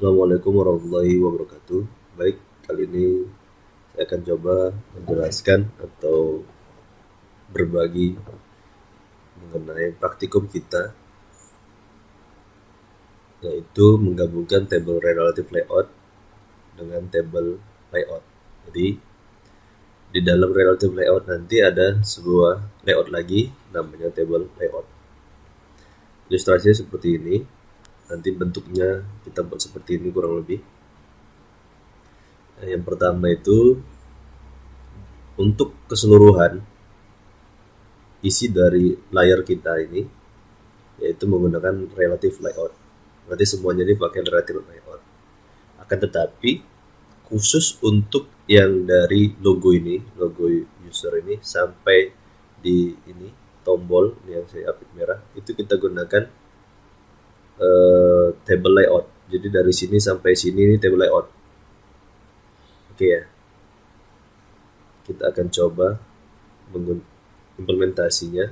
Assalamualaikum warahmatullahi wabarakatuh. Baik, kali ini saya akan coba menjelaskan atau berbagi mengenai praktikum kita, yaitu menggabungkan table relative layout dengan table layout. Jadi, di dalam relative layout nanti ada sebuah layout lagi, namanya table layout. Ilustrasinya seperti ini, nanti bentuknya kita buat seperti ini kurang lebih. Yang pertama itu untuk keseluruhan isi dari layar kita ini, yaitu menggunakan relative layout. Berarti semuanya ini pakai relative layout. Akan tetapi khusus untuk yang dari logo ini, logo user ini sampai di ini tombol ini yang saya apit merah, itu kita gunakan table layout. Jadi dari sini sampai sini ini table layout. Oke ya. Kita akan coba implementasinya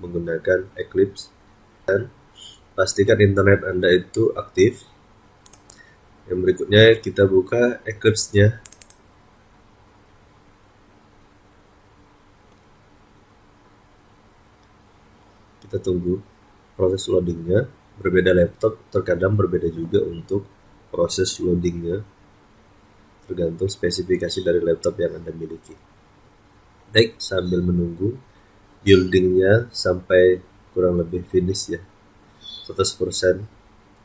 menggunakan Eclipse dan pastikan internet Anda itu aktif. Yang berikutnya kita buka Eclipse-nya. Kita tunggu proses loadingnya. Berbeda laptop terkadang berbeda juga untuk proses loadingnya, tergantung spesifikasi dari laptop yang Anda miliki. Baik, sambil menunggu buildingnya sampai kurang lebih finish ya, 100%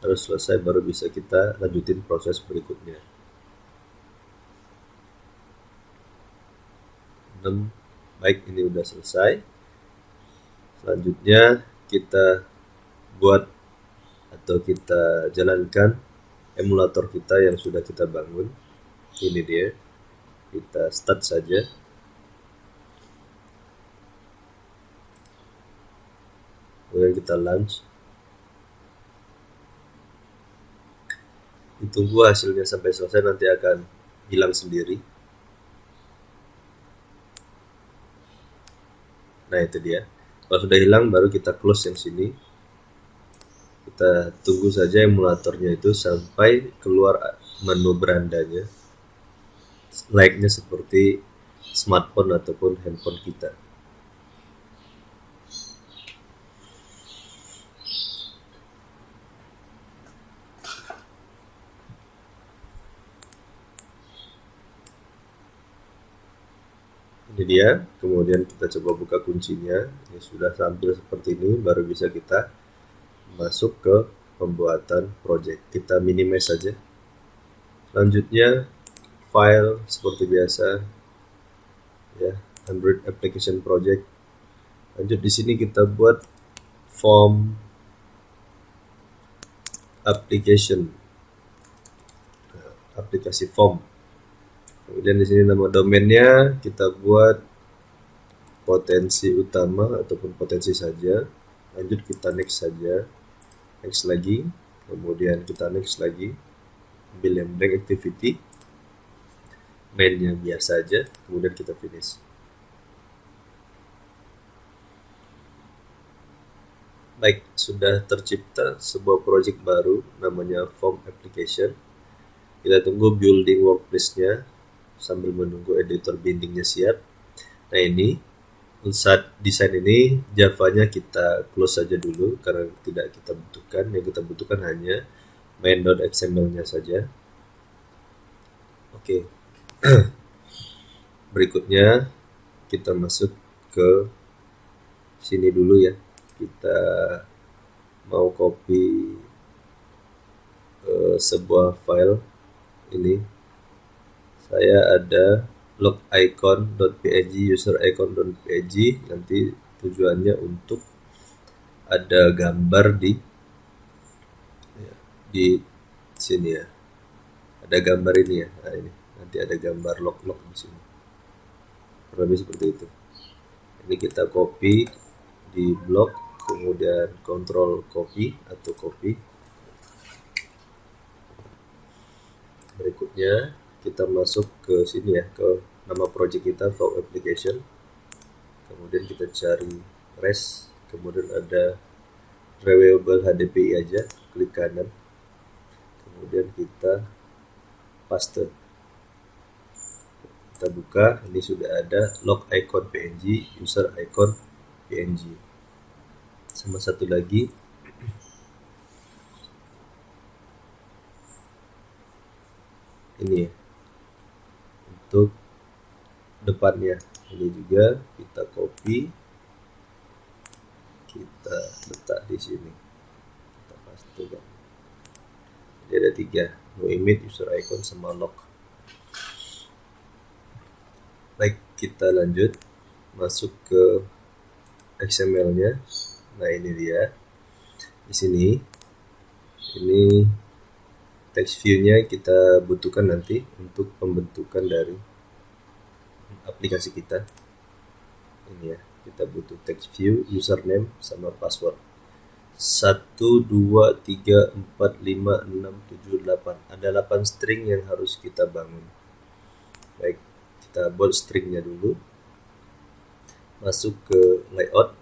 harus selesai, baru bisa kita lanjutin proses berikutnya. 6. Baik, ini udah selesai. Selanjutnya kita buat atau kita jalankan emulator kita yang sudah kita bangun. Ini dia. Kita start saja. Kemudian kita launch. Ditunggu hasilnya sampai selesai, nanti akan hilang sendiri. Nah, itu dia. Kalau sudah hilang baru kita close yang sini. Kita tunggu saja emulatornya itu sampai keluar menu berandanya, layaknya seperti smartphone ataupun handphone kita. Ini dia. Kemudian kita coba buka kuncinya. Ini sudah tampil seperti ini, baru bisa kita masuk ke pembuatan project. Kita minimize saja. Selanjutnya file seperti biasa ya, Android application project. Lanjut di sini kita buat form application, aplikasi form. Kemudian di sini nama domainnya kita buat potensi utama ataupun potensi saja. Lanjut kita next saja, next lagi, kemudian kita next lagi, ambil yang blank activity, mainnya biasa aja, kemudian kita finish. Baik, sudah tercipta sebuah project baru namanya form application. Kita tunggu building workplace-nya sambil menunggu editor bindingnya siap. Nah, ini saat desain ini Java-nya kita close saja dulu karena tidak kita butuhkan. Yang kita butuhkan hanya main.xml-nya saja. Oke. Berikutnya kita masuk ke sini dulu ya. Kita mau copy sebuah file ini. Saya ada log icon.png, user icon.png. Nanti tujuannya untuk ada gambar di sini ya. Ada gambar ini ya. Nah, ini nanti ada gambar log di sini. Kurang lebih seperti itu. Ini kita copy di blok, kemudian control copy atau copy. Berikutnya kita masuk ke sini ya, ke nama project kita, form application. Kemudian kita cari REST, kemudian ada reviewable HDPI aja, klik kanan. kemudian kita paste. Kita buka, ini sudah ada log icon PNG, user icon PNG. Sama satu lagi, ini untuk depannya. Ini juga kita copy, kita letak di sini, kita pastekan. Jadi ada 3, no image, user icon, sama log. Baik, kita lanjut masuk ke XML-nya. Nah, ini dia. Di sini ini text view-nya kita butuhkan nanti untuk pembentukan dari aplikasi kita. Ini ya, kita butuh text view, username sama password. 1 2 3 4 5 6 7 8. Ada 8 string yang harus kita bangun. Baik, kita buat stringnya dulu. Masuk ke layout,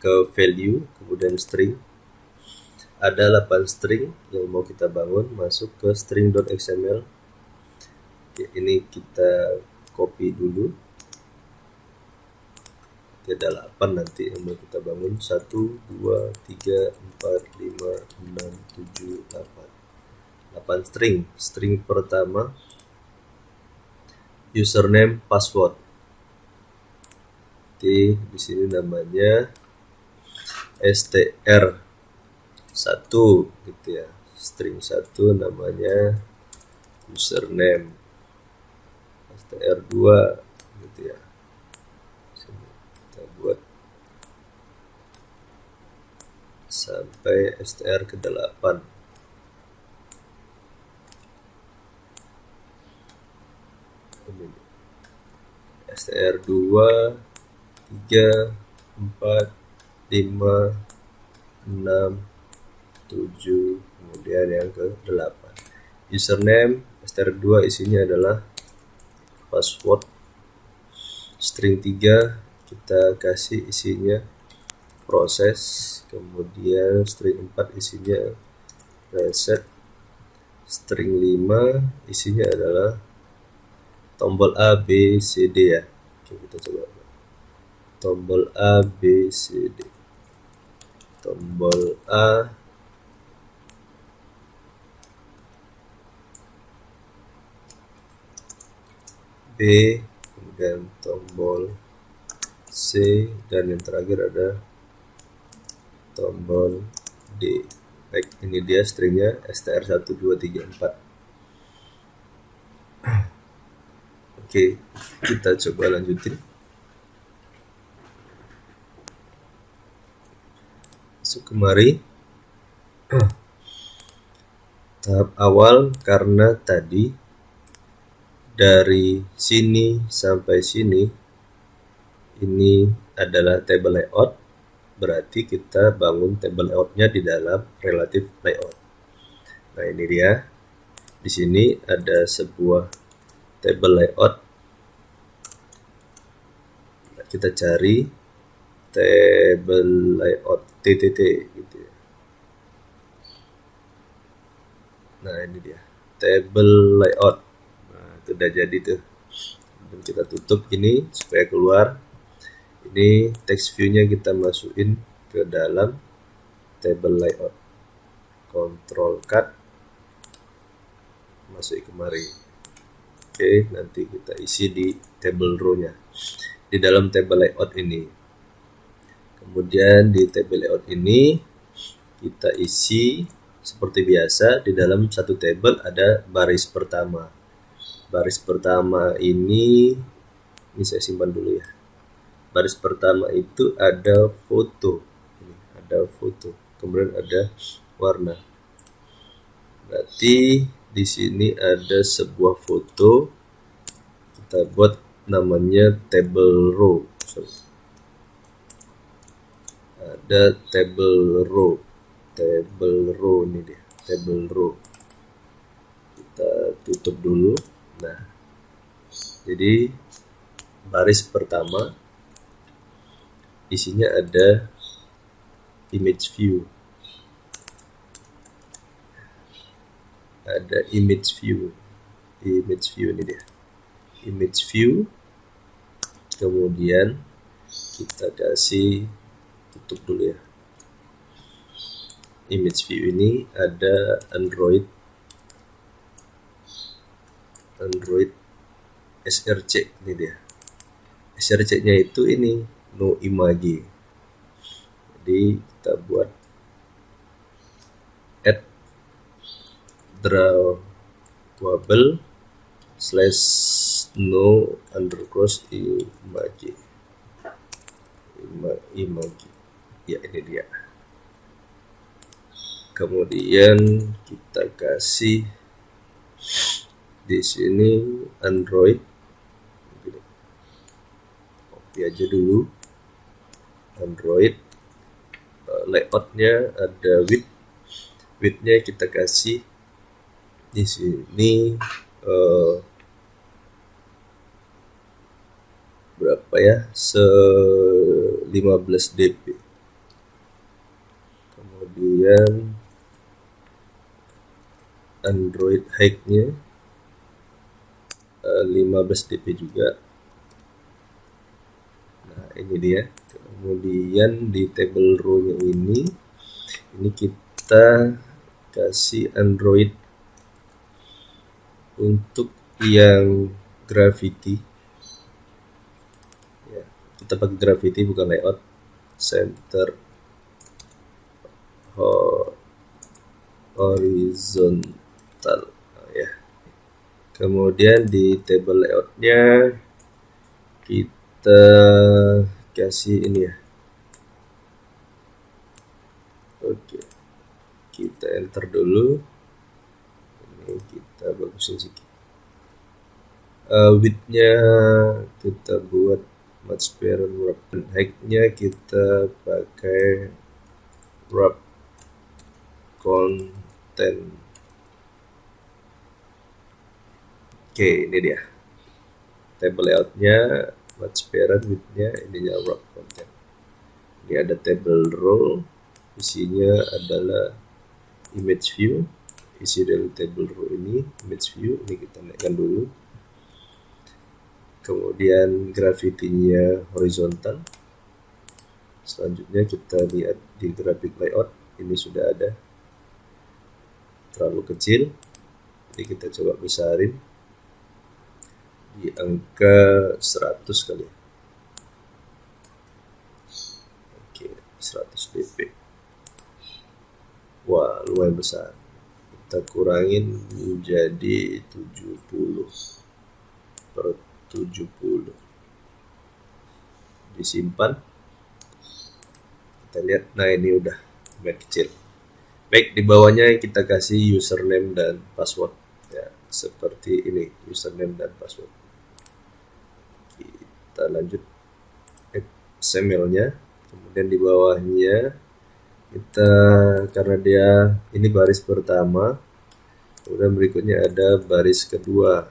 ke value, kemudian string. Ada 8 string yang mau kita bangun. Masuk ke string.xml. Ini kita copy dulu. Ada 8 nanti yang mau kita bangun. 1 2 3 4 5 6 7 8. 8 string. String pertama username, password. Di sini namanya str1 gitu ya. String 1 namanya username. str2 gitu ya. Sini kita buat sampai str ke-8. str2 3 4 5 6 7, kemudian yang ke-8. Username str2 isinya adalah password. String 3 kita kasih isinya proses, kemudian string 4 isinya reset. String 5 isinya adalah tombol A, B, C, D ya. Oke, kita coba. Tombol A, B, C, D. Tombol A, B, kemudian tombol C, dan yang terakhir ada tombol D. Baik, ini dia stringnya str1 2 3 4. Oke, kita coba lanjutin. Masuk kemari. Tahap awal, karena tadi dari sini sampai sini ini adalah table layout, berarti kita bangun table layoutnya di dalam relative layout. Nah, ini dia. Di sini ada sebuah table layout. Nah, kita cari table layout TTT gitu ya. Nah, ini dia table layout. Nah, itu udah jadi tuh. Dan kita tutup ini supaya keluar. Ini text view-nya kita masukin ke dalam table layout. Control cut, masuk kemari. Oke, nanti kita isi di table row-nya di dalam table layout ini. Kemudian di table layout ini kita isi seperti biasa. Di dalam satu table ada baris pertama. Baris pertama ini saya simpan dulu ya. Baris pertama itu ada foto. Ini ada foto. Kemudian ada warna. Berarti di sini ada sebuah foto. Kita buat namanya table row. Ada table row. Table row ini dia. Table row. Kita tutup dulu. Nah, jadi baris pertama isinya ada image view. ada image view ini dia, image view. Kemudian kita kasih tutup dulu ya. Image view ini ada Android src, ini dia. src nya itu ini no image. Jadi kita buat add drawable / no undercross image. Ya, ini dia. Kemudian kita kasih di sini Android, copy aja dulu. Android layoutnya ada widthnya kita kasih di sini berapa ya, 15 dp. Kemudian Android height-nya 15 dp juga. Nah, ini dia. Kemudian di table row-nya ini kita kasih Android untuk yang gravity ya, kita pakai gravity bukan layout. Center horizontal ya. Kemudian di table layoutnya kita kasih ini ya. Oke, kita enter dulu. Ini kita bagusin sedikit. Width-nya kita buat match parent wrap. Height-nya kita pakai wrap content. Oke, ini dia. Table layout-nya match parent, width-nya ininya wrap content. Ini ada table row, isinya adalah image view. Isi dari table row ini image view, ini kita naikkan dulu. Kemudian gravity-nya horizontal. Selanjutnya kita lihat di graphic layout, ini sudah ada. Terlalu kecil, jadi kita coba besarin di angka 100 kali. Oke, 100 dp. Wah, lumayan besar. Kita kurangin menjadi 70/70. Disimpan. Kita lihat, nah ini udah lumayan kecil. Baik, di bawahnya kita kasih username dan password ya, seperti ini, username dan password. Kita lanjut XML-nya. Kemudian di bawahnya kita, karena dia ini baris pertama, kemudian berikutnya ada baris kedua,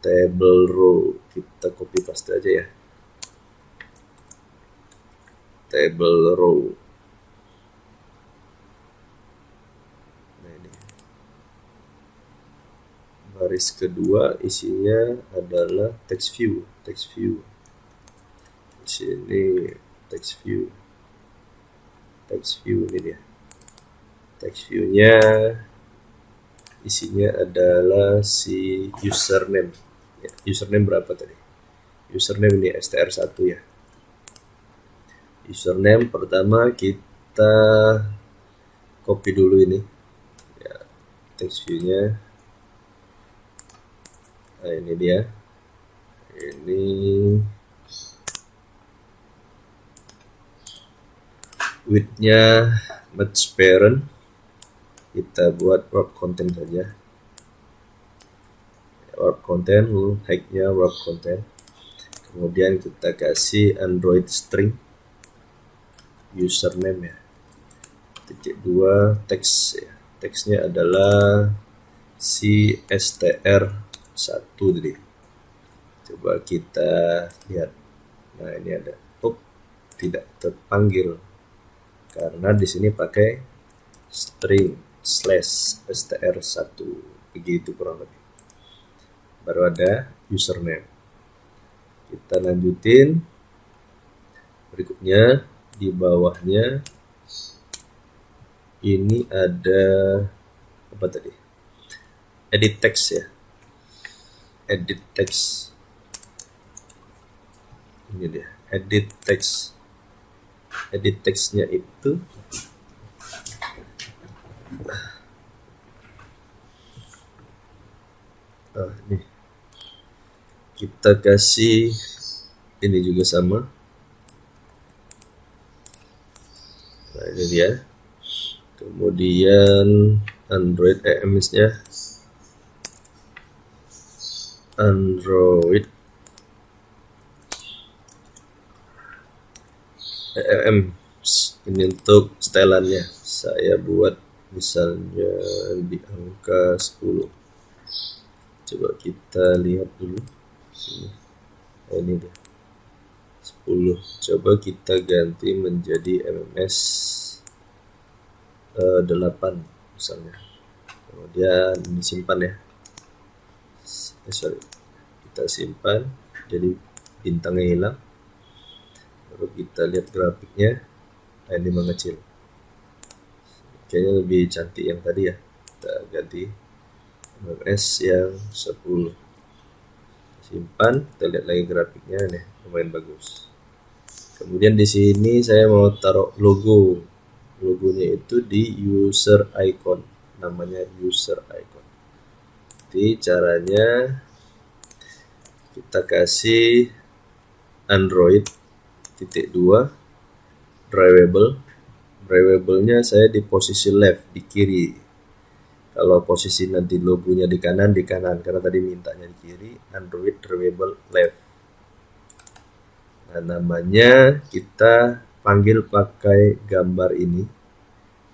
table row. Kita copy paste aja ya, table row. Nah, ini baris kedua, isinya adalah text view. Di sini text view ini dia. Text view-nya isinya adalah si username. Ya, username berapa tadi? Username ini str1 ya. Username pertama kita copy dulu ini. Ya, text view-nya. Nah, ini dia. Ini width-nya match parent, kita buat wrap content saja. Wrap content, height-nya wrap content. Kemudian kita kasih Android string username ya. -2 teks ya. Teksnya adalah si str1 tadi. Coba kita lihat. Nah, ini ada. Tidak terpanggil karena di sini pakai string. /str1 begitu kurang lebih. Baru ada username. Kita lanjutin. Berikutnya di bawahnya ini ada apa tadi? Edit text ya. Edit text. Ini dia, edit text. Edit textnya itu ini kita kasih ini juga sama. Nah, ini dia. Kemudian Android EMS-nya Android EMS. Ini untuk setelannya. Saya buat misalnya di angka 10. Coba kita lihat dulu sini. Nah, ini dia 10. Coba kita ganti menjadi MMS 8 misalnya. Kemudian disimpan ya. Sorry, kita simpan. Jadi bintangnya hilang. Baru kita lihat grafiknya. Nah, ini mengecil. Kayaknya lebih cantik yang tadi ya. Kita ganti MMS yang 10. Simpan, kita lihat lagi grafiknya nih, lumayan bagus. Kemudian di sini saya mau taruh logo. Logonya itu di user icon. Namanya user icon. Jadi caranya kita kasih Android .2 drivable. Drivable-nya saya di posisi left, di kiri. Kalau posisi nanti logonya di kanan, karena tadi mintanya di kiri. Android drivable left. Nah, namanya kita panggil pakai gambar ini,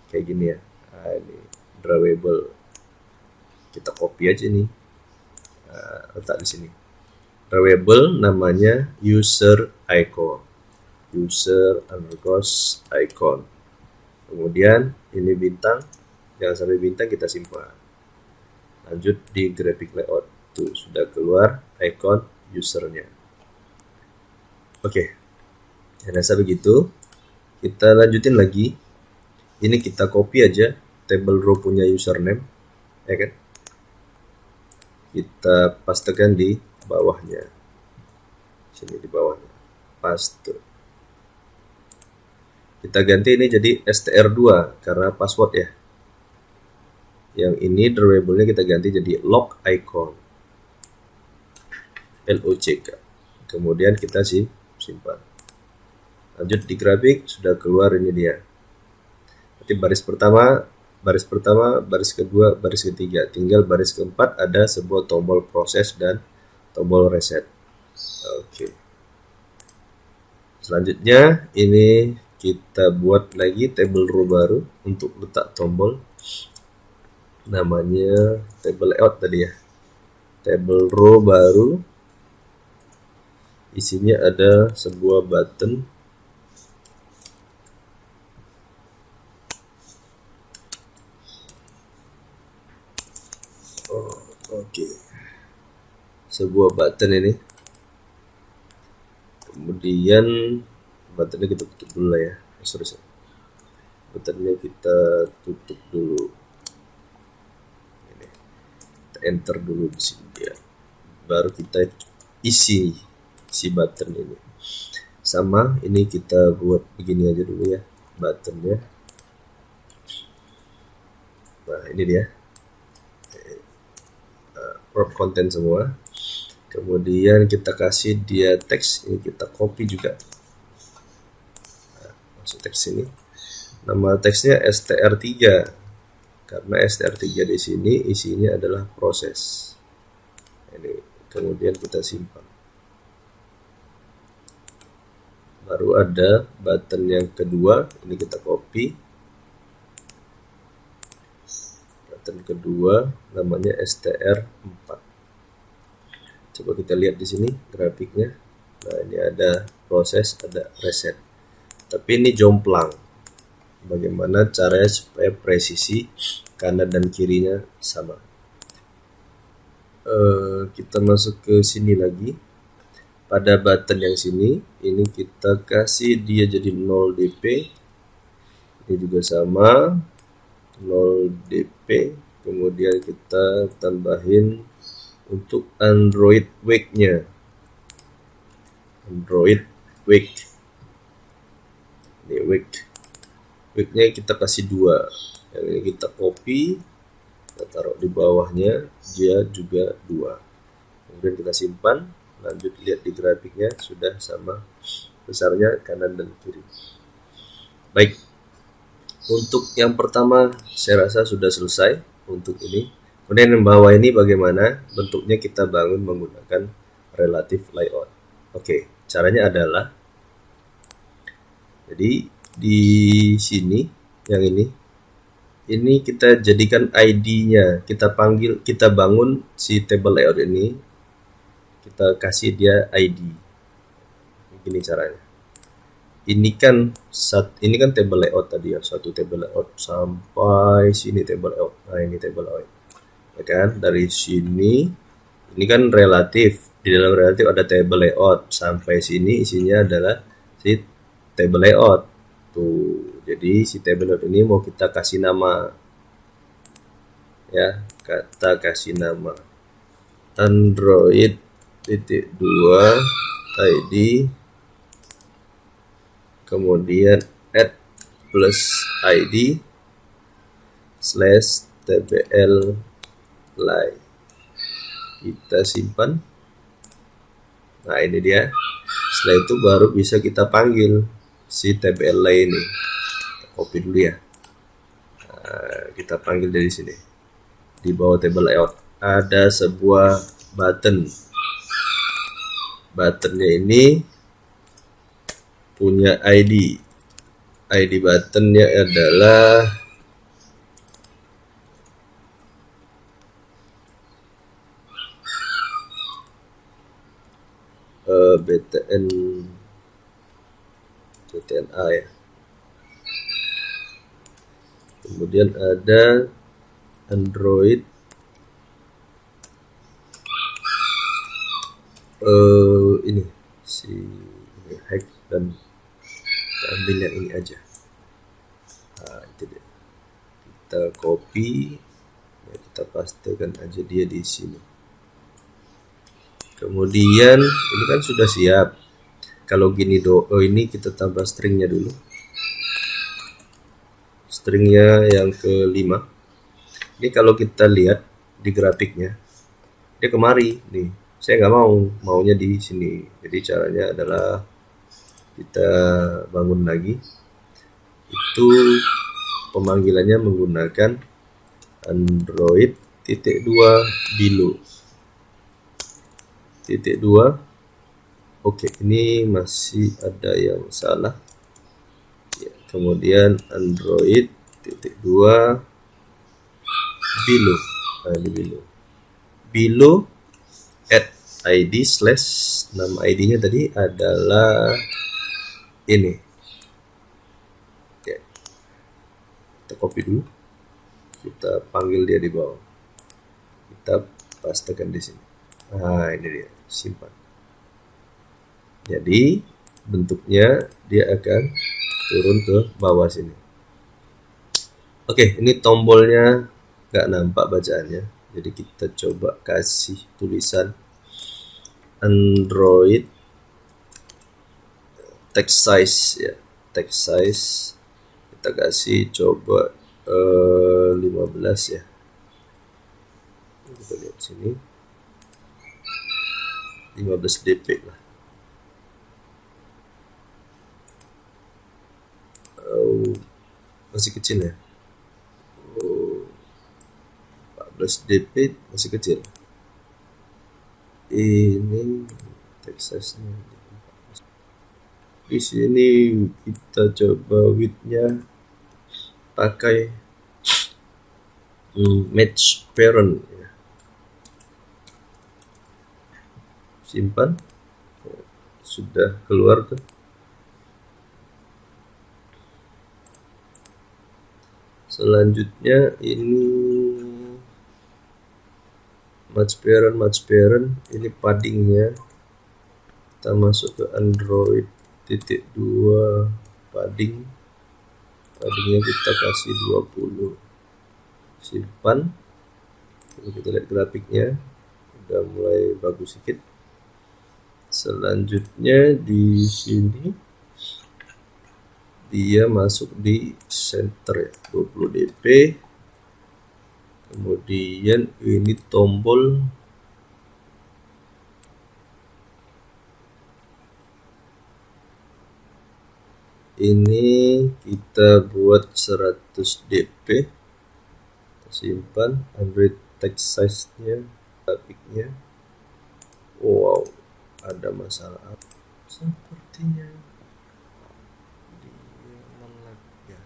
kayak gini ya. Nah, ini drivable. Kita copy aja nih, letak di sini. Drivable namanya user icon. User underscore icon. Kemudian ini bintang, jangan sampai bintang kita simpan. Lanjut di graphic layout. Tuh, sudah keluar icon usernya. Oke. Ya, rasa begitu. Kita lanjutin lagi. Ini kita copy aja table row punya username, ya kan? Kita pastekan di bawahnya. Sini di bawahnya. Paste. Kita ganti ini jadi str2 karena password ya. Yang ini drivable-nya kita ganti jadi lock icon. LOCK. Kemudian kita simpan. Lanjut di grafik, sudah keluar ini dia. Nanti baris pertama, baris kedua, baris ketiga. Tinggal baris keempat ada sebuah tombol proses dan tombol reset. Oke. Selanjutnya ini kita buat lagi table row baru untuk letak tombol. Namanya table layout tadi ya. Table row baru. Isinya ada sebuah button. Oke. Sebuah button ini. Kemudian buttonnya kita tutup dulu lah ya. Sorry. Buttonnya kita tutup dulu. Ini. Kita enter dulu di sini ya. Baru kita isi button ini. Sama ini kita buat begini aja dulu ya buttonnya. Nah, ini dia. Prop konten semua. Kemudian kita kasih dia teks, ini kita copy juga. Nah, masuk teks ini. Nama teksnya str3 karena str3 di sini isinya adalah proses. Ini kemudian kita simpan. Baru ada button yang kedua, ini kita copy. Button kedua namanya str4. Coba kita lihat di sini grafiknya. Nah, ini ada proses, ada reset. Tapi ini jomplang. Bagaimana caranya supaya presisi kanan dan kirinya sama. Kita masuk ke sini lagi. Pada button yang sini, ini kita kasih dia jadi 0 dp. Ini juga sama 0 dp. Kemudian kita tambahin untuk Android wake-nya. Android wake. Ini wake-nya kita kasih 2. Yang ini kita copy, kita taruh di bawahnya, dia juga 2. Kemudian kita simpan, lanjut lihat di grafiknya sudah sama besarnya kanan dan kiri. Baik, untuk yang pertama saya rasa sudah selesai untuk ini. Kemudian yang bawah ini bagaimana bentuknya kita bangun menggunakan relative layout. Oke, caranya adalah jadi di sini yang ini kita jadikan ID-nya, kita panggil, kita bangun si table layout ini, kita kasih dia ID. Begini caranya. Ini kan table layout tadi ya, satu table layout sampai sini table layout. Nah, ini table layout. Ya kan? Dari sini ini kan relatif. Di dalam relatif ada table layout. Sampai sini isinya adalah si table layout. Tuh. Jadi si table layout ini mau kita kasih nama. Ya, kita kasih nama Android titik 2 ID, kemudian add plus ID slash tbl line. Kita simpan. Nah, ini dia. Setelah itu baru bisa kita panggil si tbl line ini. Copy dulu ya. Nah, kita panggil dari sini. Di bawah table layout ada sebuah button. Buttonnya ini punya ID. ID buttonnya adalah BTNA ya. Kemudian ada Android ini si ini hack, dan kita ambil yang ini aja. Nah, itu dia. Kita copy, ya, kita pastekan aja dia di sini. Kemudian ini kan sudah siap. Kalau gini ini kita tambah stringnya dulu. Stringnya yang kelima. Ini kalau kita lihat di grafiknya, dia kemari nih. Saya nggak maunya di sini. Jadi caranya adalah kita bangun lagi. Itu pemanggilannya menggunakan Android titik 2 below. Titik 2. Oke, ini masih ada yang salah. Ya, kemudian Android titik 2 below. Nah, ini below. Below add ID slash nama ID-nya tadi adalah ini. Oke. Kita copy dulu. Kita panggil dia di bawah. Kita pastekan di sini. Nah, ini dia, simpan. Jadi bentuknya dia akan turun ke bawah sini. Oke, ini tombolnya nggak nampak bacaannya. Jadi kita coba kasih tulisan Android text size ya, text size kita kasih coba 15 ya. Kita lihat sini 15 dp lah. Masih kecil ya. 14 dp masih kecil. Ini text size-nya. Di sini kita coba width-nya pakai match parent ya. Simpan. Sudah keluar tuh. Selanjutnya ini match parent ini paddingnya. Kita masuk ke Android titik 2 paddingnya kita kasih 20. Simpan. Kita lihat grafiknya udah mulai bagus sedikit. Selanjutnya di sini dia masuk di center ya, 20 dp. Kemudian ini tombol ini kita buat 100 dp. Kita simpan. Android text size nya, grafiknya, wow, ada masalah sepertinya dia nge-lag ya.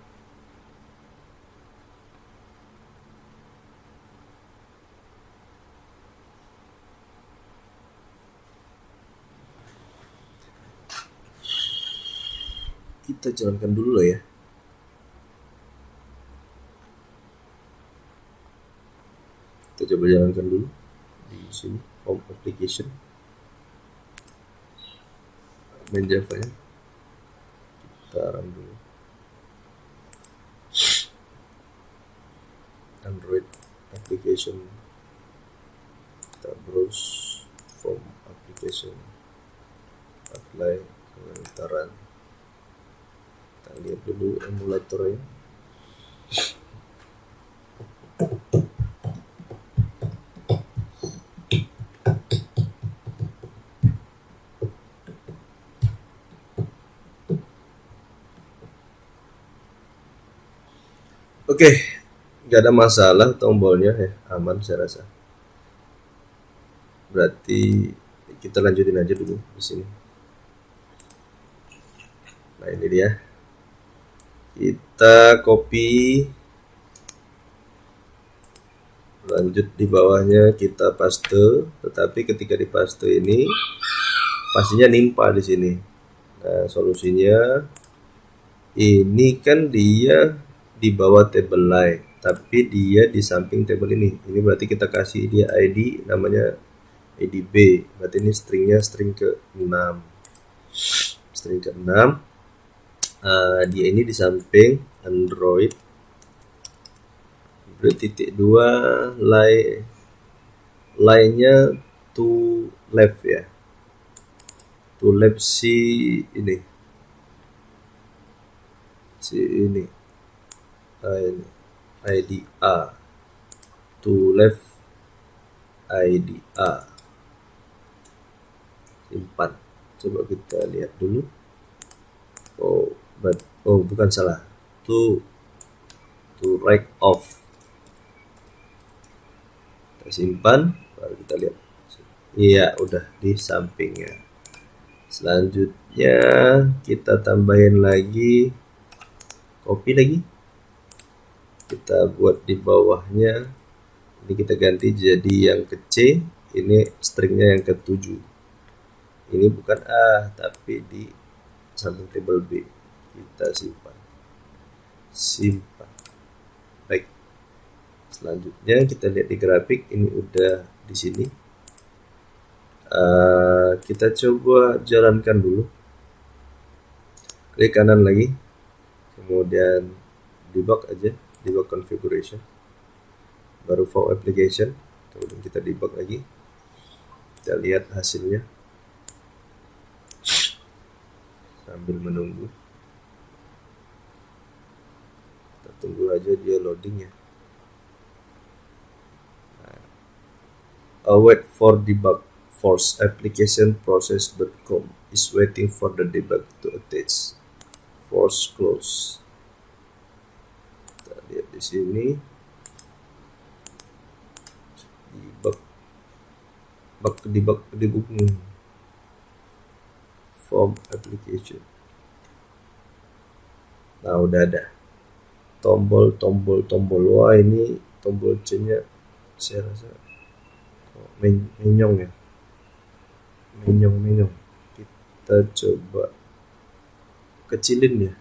Kita jalankan dulu lah ya. Kita coba jalankan dulu di sini, home application, main Java nya kita run dulu. Android application, kita browse from application, apply, kita run. Kita lihat dulu emulatornya. Oke, nggak ada masalah tombolnya ya, aman saya rasa. Berarti kita lanjutin aja dulu di sini. Nah ini dia. Kita copy, lanjut di bawahnya kita paste. Tetapi ketika di paste ini pastinya nimpa di sini. Nah solusinya ini kan dia di bawah table line, tapi dia di samping table ini. Ini berarti kita kasih dia ID namanya ID B. Berarti ini stringnya string ke-6. String ke-6. Dia ini di samping Android titik 2 line-nya to left ya. To left ini ini ID A. To left ID A. Simpan. Coba kita lihat dulu. Oh bukan, salah. To right off. Kita simpan, baru kita lihat. Iya, udah di sampingnya. Selanjutnya kita tambahin lagi, copy lagi. Kita buat di bawahnya. Ini kita ganti jadi yang ke C. Ini stringnya yang ke-7. Ini bukan A, tapi di samping table B. Kita simpan. Baik. Selanjutnya kita lihat di grafik, ini udah di sini. Kita coba jalankan dulu. Klik kanan lagi, kemudian debug aja, debug configuration, baru for application, kemudian kita debug lagi. Kita lihat hasilnya sambil menunggu. Kita tunggu aja dia loading ya. Await for debug. Force application process.com is waiting for the debug to attach. Force close. Kita lihat di sini. Debug form application. Nah udah ada tombol. Wah ini tombol C nya saya rasa menyong ya, menyong. Kita coba kecilin ya,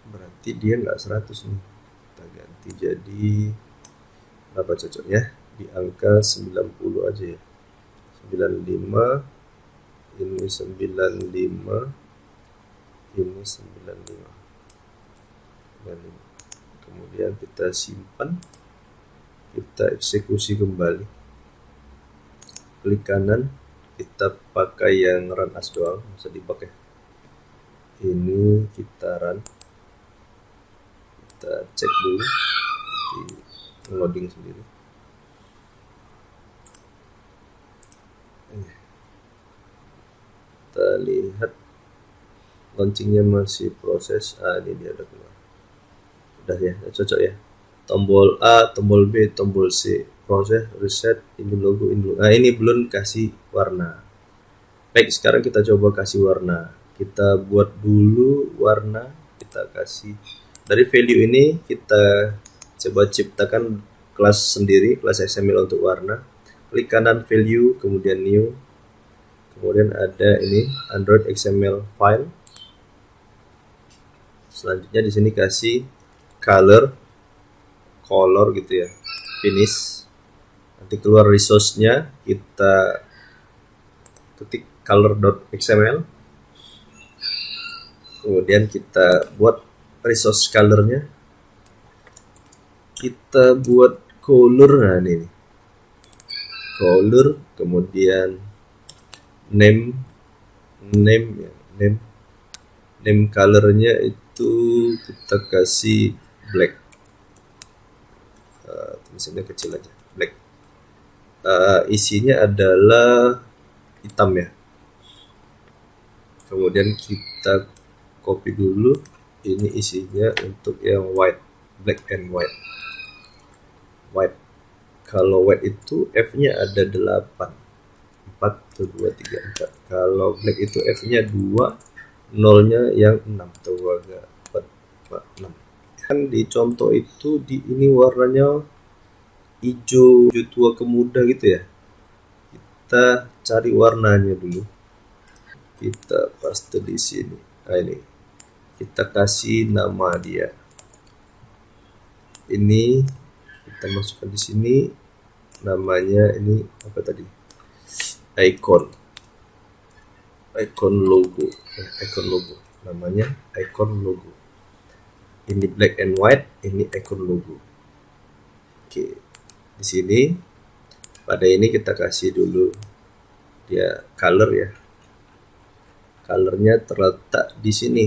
berarti dia nggak 100 nih, kita ganti jadi berapa cocoknya, di angka 90 aja ya, 95, ini 95, ini 95. Kemudian kita simpan, kita eksekusi kembali, klik kanan, kita pakai yang run as doang, bisa dipakai. Ini kita run, kita cek dulu di loading sendiri. Kita lihat launchingnya masih proses. Ini dia udah keluar, udah ya, cocok ya. Tombol A, tombol B, tombol C, proses, reset, ini logo, ini logo. Nah, ini belum kasih warna. Baik, sekarang kita coba kasih warna. Kita buat dulu warna, kita kasih dari value ini, kita coba ciptakan kelas sendiri, kelas XML untuk warna. Klik kanan value, kemudian new, kemudian ada ini Android XML file. Selanjutnya di sini kasih color gitu ya, finish. Nanti keluar resource-nya, kita ketik color.xml, kemudian kita buat resource color-nya, kita buat color. Nah ini color, kemudian name color-nya itu kita kasih black, tulisannya kecil aja, black. Isinya adalah hitam ya. Kemudian kita copy dulu, ini isinya untuk yang white, black and white. Kalau white itu F-nya ada 8, 4, 2, 3, 4. Kalau black itu F-nya 2, 0-nya yang 6, tuh agak 4, 6. Kan di contoh itu di ini warnanya hijau tua ke muda gitu ya. Kita cari warnanya dulu, kita paste di sini. Nah ini kita kasih nama dia, ini kita masukkan di sini, namanya ini apa tadi, icon logo, namanya icon logo. Ini black and white, ini icon logo. Oke, di sini pada ini kita kasih dulu dia color ya. Colornya terletak di sini.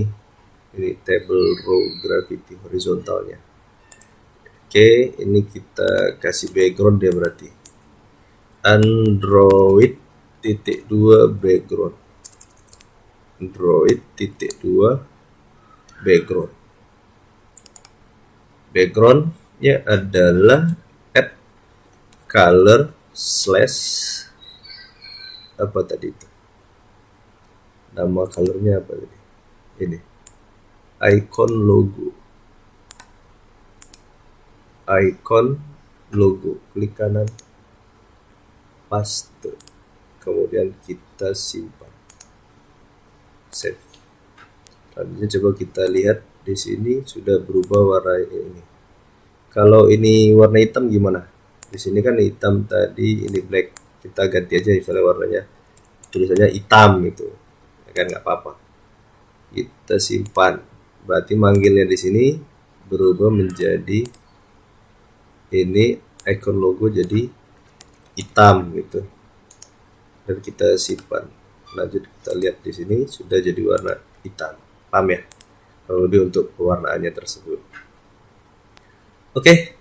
Ini table row gravity horizontalnya. Oke, ini kita kasih background dia berarti. Android titik 2 background. Android titik 2 background. Backgroundnya adalah add color slash apa tadi itu, nama colornya apa tadi, ini icon logo, klik kanan, paste, kemudian kita simpan, save. Selanjutnya coba kita lihat di sini sudah berubah warna ini. Kalau ini warna hitam gimana? Di sini kan hitam tadi, ini black. Kita ganti aja misalnya warnanya, tulisannya hitam gitu. Ya kan nggak apa-apa. Kita simpan. Berarti manggilnya di sini berubah menjadi ini icon logo jadi hitam gitu. Dan kita simpan. Lanjut kita lihat di sini sudah jadi warna hitam. Paham ya? Kalau lebih untuk pewarnaannya tersebut. Oke.